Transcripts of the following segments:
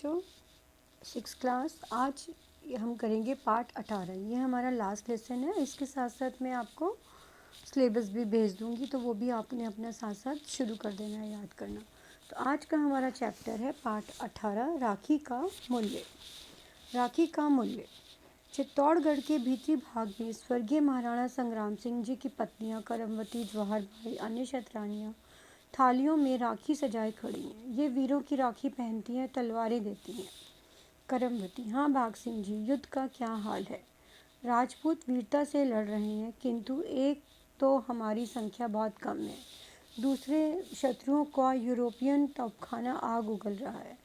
बच्चों, 6th class. आज हम करेंगे पार्ट 18। ये हमारा लास्ट लेसन है। इसके साथ साथ मैं आपको सिलेबस भी भेज दूँगी, तो वो भी आपने अपना साथ साथ शुरू कर देना है याद करना। तो आज का हमारा चैप्टर है पार्ट 18, राखी का मूल्य। राखी का मूल्य। चित्तौड़गढ़ के भीतरी भाग में स्वर्गीय महाराणा संग्राम सिंह जी की पत्नियां करमवती, जवाहर बाई, अन्य शतरानियाँ थालियों में राखी सजाए खड़ी हैं। ये वीरों की राखी पहनती हैं, तलवारें देती हैं। करमवती: हाँ भाग सिंह जी, युद्ध का क्या हाल है? राजपूत वीरता से लड़ रहे हैं, किंतु एक तो हमारी संख्या बहुत कम है, दूसरे शत्रुओं का यूरोपियन तोपखाना आग उगल रहा है।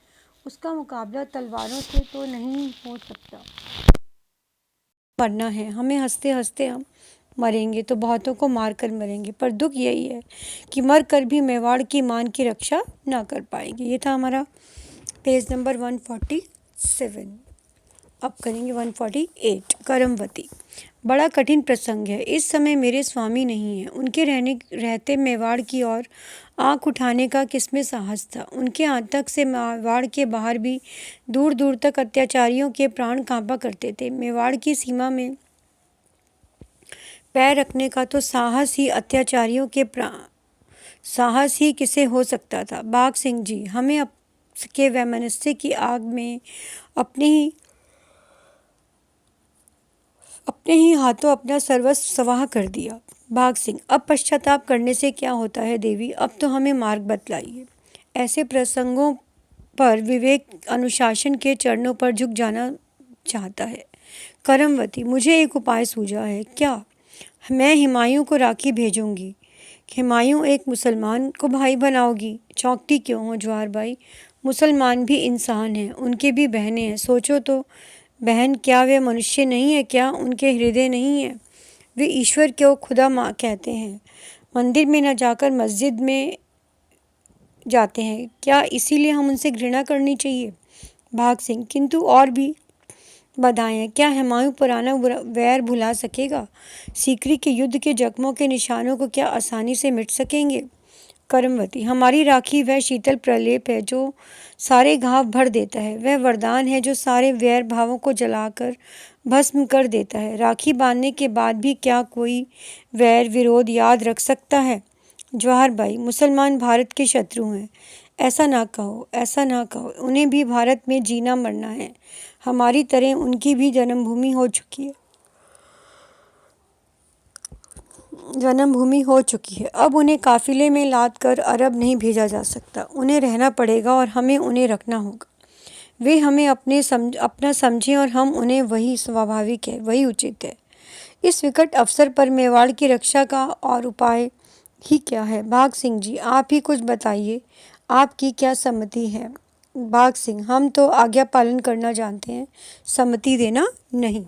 उसका मुकाबला तलवारों से तो नहीं हो सकता। मरना है हमें, हंसते हंसते हम मरेंगे तो बहुतों को मार कर मरेंगे, पर दुख यही है कि मर कर भी मेवाड़ की मान की रक्षा ना कर पाएंगे। ये था हमारा पेज नंबर 147। अब करेंगे 148। करमवती: बड़ा कठिन प्रसंग है। इस समय मेरे स्वामी नहीं हैं। उनके रहते मेवाड़ की ओर आंख उठाने का किसमें साहस था। उनके आतंक से मेवाड़ के बाहर भी दूर दूर तक अत्याचारियों के प्राण कांपा करते थे। मेवाड़ की सीमा में पैर रखने का तो साहस ही अत्याचारियों के साहस ही किसे हो सकता था। बाघ सिंह जी, हमें के वैमनस्य की आग में अपने ही हाथों अपना सर्वस्व स्वाह कर दिया। बाघ सिंह: अब पश्चाताप करने से क्या होता है देवी, अब तो हमें मार्ग बतलाइए। ऐसे प्रसंगों पर विवेक अनुशासन के चरणों पर झुक जाना चाहता है। करमवती: मुझे एक उपाय सूझा है। क्या? मैं हुमायूं को राखी भेजूंगी। हुमायूं एक मुसलमान को भाई बनाओगी? चौंकती क्यों हो जवाहर बाई? मुसलमान भी इंसान हैं, उनके भी बहनें हैं। सोचो तो बहन, क्या वे मनुष्य नहीं है? क्या उनके हृदय नहीं है? वे ईश्वर को खुदा माँ कहते हैं, मंदिर में न जाकर मस्जिद में जाते हैं। क्या इसीलिए हम उनसे घृणा करनी चाहिए? भाग सिंह: किंतु और भी बधाएं, क्या हुमायूं पुराना वैर भुला सकेगा? सीकरी के युद्ध के जख्मों के निशानों को क्या आसानी से मिट सकेंगे? करमवती: हमारी राखी वह शीतल प्रलेप है जो सारे घाव भर देता है, वह वरदान है जो सारे वैर भावों को जलाकर भस्म कर देता है। राखी बांधने के बाद भी क्या कोई वैर विरोध याद रख सकता है? जवाहर बाई: मुसलमान भारत के शत्रु हैं। ऐसा ना कहो, ऐसा ना कहो। उन्हें भी भारत में जीना मरना है, हमारी तरह उनकी भी जन्मभूमि हो चुकी है। अब उन्हें काफिले में लाद कर अरब नहीं भेजा जा सकता। उन्हें रहना पड़ेगा और हमें उन्हें रखना होगा। वे हमें अपना समझें और हम उन्हें, वही स्वाभाविक है, वही उचित है। इस विकट अवसर पर मेवाड़ की रक्षा का और उपाय ही क्या है? भाग सिंह जी, आप ही कुछ बताइए, आपकी क्या सम्मति है? भाग सिंह: हम तो आज्ञा पालन करना जानते हैं, सम्मति देना नहीं।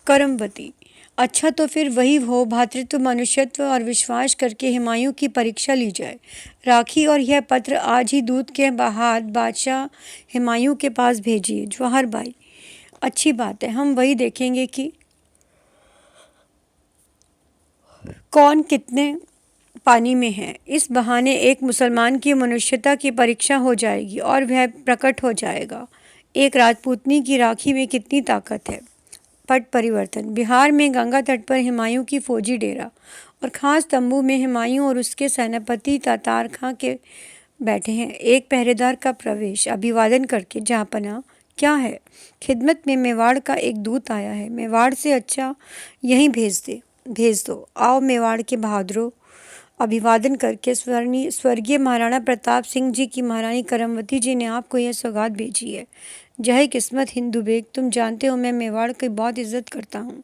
करमवती: अच्छा तो फिर वही हो, भातृत्व, मनुष्यत्व और विश्वास करके हुमायूं की परीक्षा ली जाए। राखी और यह पत्र आज ही दूत के बाद बादशाह हुमायूं के पास भेजिए। जवाहर बाई: अच्छी बात है, हम वही देखेंगे कि कौन कितने पानी में है। इस बहाने एक मुसलमान की मनुष्यता की परीक्षा हो जाएगी और वह प्रकट हो जाएगा, एक राजपूतनी की राखी में कितनी ताकत है। पट परिवर्तन। बिहार में गंगा तट पर हुमायूं की फौजी डेरा और खास तंबू में हुमायूं और उसके सेनापति तातार खां के बैठे हैं। एक पहरेदार का प्रवेश अभिवादन करके जहाँपनाह क्या है? खिदमत में मेवाड़ का एक दूत आया है। मेवाड़ से अच्छा यहीं भेज दो। आओ मेवाड़ के बहादुरों, अभिवादन करके स्वर्गीय महाराणा प्रताप सिंह जी की महारानी करमवती जी ने आपको यह सौगात भेजी है। जय किस्मत हिंदू बेग, तुम जानते हो मैं मेवाड़ की बहुत इज्जत करता हूँ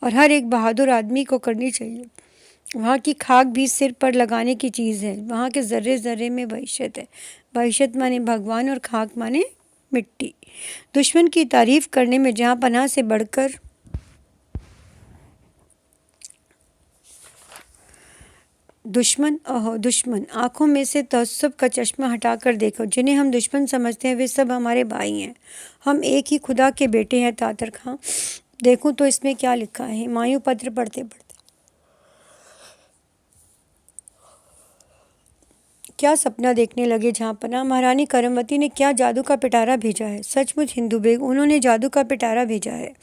और हर एक बहादुर आदमी को करनी चाहिए। वहाँ की खाक भी सिर पर लगाने की चीज़ है। वहाँ के ज़र्रे ज़र्रे में भविष्यत है। भविष्यत माने भगवान और खाक माने मिट्टी। दुश्मन की तारीफ करने में जहाँ पनाह से बढ़कर दुश्मन आंखों में से तअस्सुब का चश्मा हटाकर देखो। जिन्हें हम दुश्मन समझते हैं वे सब हमारे भाई हैं। हम एक ही खुदा के बेटे हैं। तातर खां: देखूं तो इसमें क्या लिखा है? हुमायूं पत्र पढ़ते पढ़ते क्या सपना देखने लगे जहाँपनाह? महारानी करमवती ने क्या जादू का पिटारा भेजा है? सचमुच हिंदू बेग, उन्होंने जादू का पिटारा भेजा है।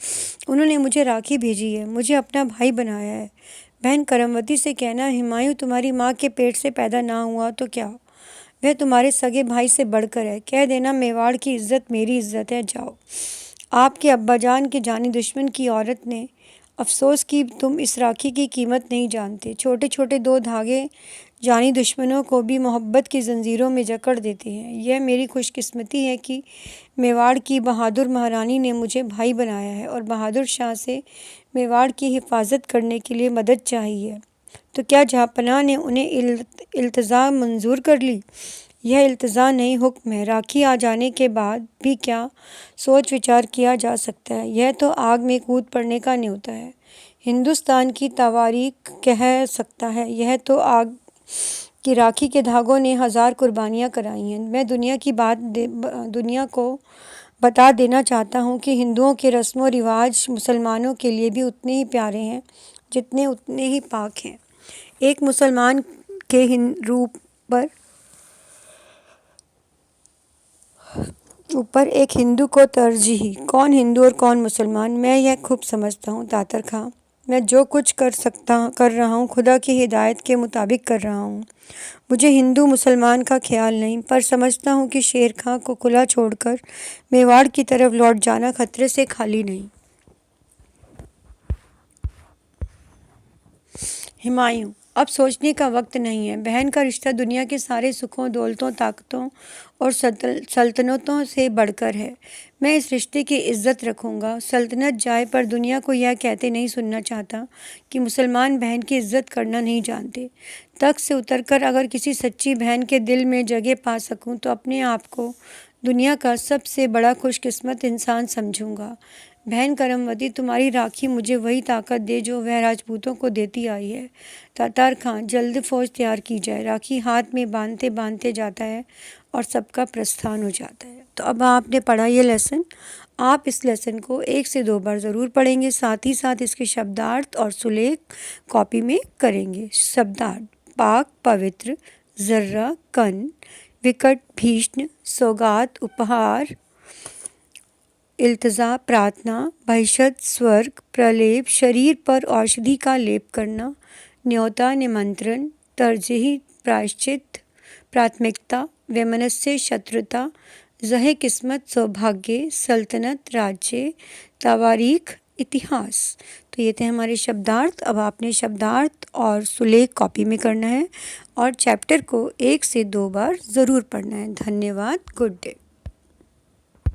उन्होंने मुझे राखी भेजी है, मुझे अपना भाई बनाया है। बहन करमवती से कहना, हुमायूं तुम्हारी माँ के पेट से पैदा ना हुआ तो क्या, वह तुम्हारे सगे भाई से बढ़कर है। कह देना मेवाड़ की इज्जत मेरी इज्जत है। जाओ। आपके अब्बाजान के जानी दुश्मन की औरत ने अफसोस की तुम इस राखी की कीमत नहीं जानते। छोटे छोटे 2 धागे जानी दुश्मनों को भी मोहब्बत की जंजीरों में जकड़ देते हैं। यह मेरी खुशकिस्मती है कि मेवाड़ की बहादुर महारानी ने मुझे भाई बनाया है और बहादुर शाह से मेवाड़ की हिफाजत करने के लिए मदद चाहिए। तो क्या जहाँपनाह ने उन्हें इल्तजा मंजूर कर ली? यह इल्तजा नहीं, हुक्म है। राखी आ जाने के बाद भी क्या सोच विचार किया जा सकता है? यह तो आग में कूद पड़ने का न्योता है। हिंदुस्तान की तवारीख कह सकता है, यह तो आग की राखी के धागों ने 1000 कुर्बानियाँ कराई हैं। मैं दुनिया को बता देना चाहता हूँ कि हिंदुओं के रस्म व रिवाज मुसलमानों के लिए भी उतने ही प्यारे हैं जितने उतने ही पाक हैं। एक मुसलमान के रूप पर ऊपर एक हिंदू को तरजीही। कौन हिंदू और कौन मुसलमान, मैं यह खूब समझता हूँ तातर खां। मैं जो कुछ कर रहा हूँ खुदा की हिदायत के मुताबिक कर रहा हूँ। मुझे हिंदू मुसलमान का ख्याल नहीं, पर समझता हूँ कि शेर खां को खुला छोड़कर मेवाड़ की तरफ लौट जाना खतरे से खाली नहीं। हुमायूं, अब सोचने का वक्त नहीं है। बहन का रिश्ता दुनिया के सारे सुखों, दौलतों, ताकतों और सल्तनतों से बढ़कर है। मैं इस रिश्ते की इज्जत रखूंगा। सल्तनत जाए पर दुनिया को यह कहते नहीं सुनना चाहता कि मुसलमान बहन की इज्जत करना नहीं जानते। तख्त से उतरकर अगर किसी सच्ची बहन के दिल में जगह पा सकूं तो अपने आप को दुनिया का सबसे बड़ा खुशकिस्मत इंसान समझूंगा। बहन करमवती, तुम्हारी राखी मुझे वही ताकत दे जो वह राजपूतों को देती आई है। तातार खां, जल्द फौज तैयार की जाए। राखी हाथ में बांधते बांधते जाता है और सबका प्रस्थान हो जाता है। तो अब आपने पढ़ा ये लेसन। आप इस लेसन को 1 से 2 बार ज़रूर पढ़ेंगे, साथ ही साथ इसके शब्दार्थ और सुलेख कॉपी में करेंगे। शब्दार्थ: पाक, पवित्र, जर्रा, कन, विकट, भीष्ण, सौगात, उपहार, इल्तजा, प्रार्थना, बहिष्त, स्वर्ग, प्रलेप, शरीर पर औषधि का लेप करना, न्योता, निमंत्रण, तरजीही, प्रायश्चित, प्राथमिकता, वैमनस्य, शत्रुता, ज़हे किस्मत, सौभाग्य, सल्तनत, राज्य, तवारीख, इतिहास। तो ये थे हमारे शब्दार्थ। अब आपने शब्दार्थ और सुलेख कॉपी में करना है और चैप्टर को 1 से 2 बार ज़रूर पढ़ना है। धन्यवाद। Good day.